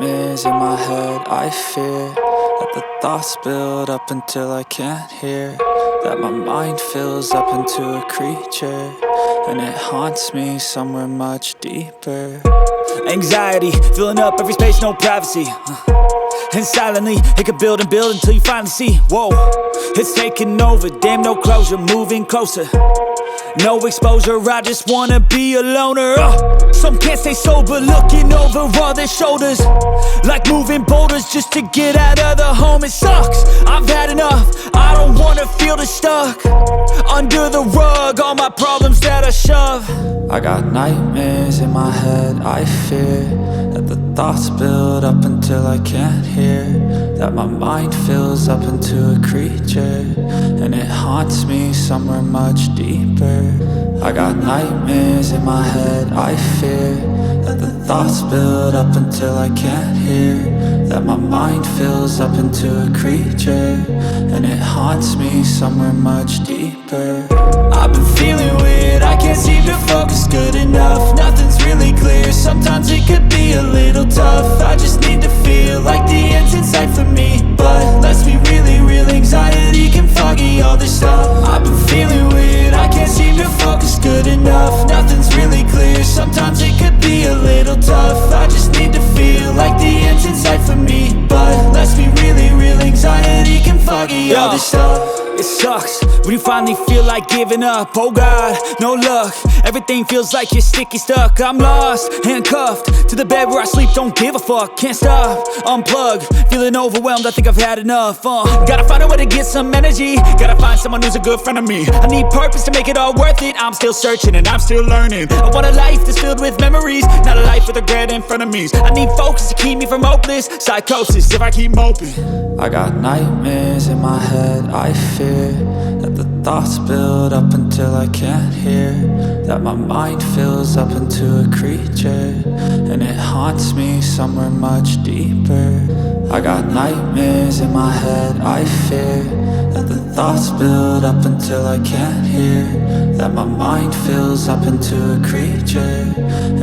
nightmares in my head. I fear that the thoughts build up until I can't hear, that my mind fills up into a creature, and it haunts me somewhere much deeper. Anxiety, filling up every space, no privacy. And silently, it could build and build until you finally see, whoa, it's taking over, damn, no closure, moving closer. No exposure, I just wanna be a loner. Some can't stay sober, looking over all their shoulders, like moving boulders just to get out of the home. It sucks, I've had enough, I don't wanna feel the stuck under the rug, all my problems that I shove. I got nightmares in my head. I fear that the thoughts build up until I can't hear, that my mind fills up into a creature, and it haunts me somewhere much deeper. I got nightmares in my head. I fear that the thoughts build up until I can't hear, that my mind fills up into a creature, and it haunts me somewhere much deeper. I've been feeling weird, I can't seem to focus good enough. Nothing's really clear, sometimes it could be a little tough. I just need to feel like the end's in sight for me, but let's be really real, anxiety can foggy all this stuff. I've been feeling weird, I can't seem to focus good enough. Nothing's really clear, sometimes it could be a little tough. I just need to feel like the end's in sight for me, but let's be really real, anxiety can foggy all this stuff. It sucks when you finally feel like giving up. Oh God, no luck, everything feels like you're sticky stuck. I'm lost, handcuffed to the bed where I sleep, don't give a fuck. Can't stop, unplug, feeling overwhelmed, I think I've had enough. Gotta find a way to get some energy, gotta find someone who's a good friend of me. I need purpose to make it all worth it, I'm still searching and I'm still learning. I want a life that's filled with memories, not a life with regret and frenemies. I need focus to keep me from hopeless psychosis if I keep moping. I got nightmares in my head. I fear that the thoughts build up until I can't hear, that my mind fills up into a creature, and it haunts me somewhere much deeper. I got nightmares in my head. I fear that the thoughts build up until I can't hear, that my mind fills up into a creature,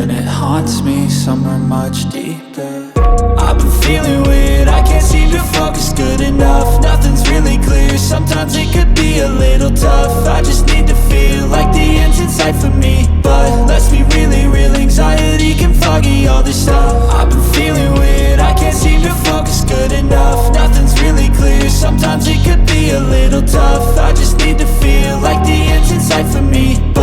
and it haunts me somewhere much deeper. I've been feeling weird, I can't seem to focus good enough. Nothing's really clear, sometimes it could be a little tough. I just need to feel like the end's in sight for me, but let's be really real, anxiety can foggy all this stuff. I've been feeling weird, I can't seem to focus good enough. Nothing's really clear, sometimes it could be a little tough.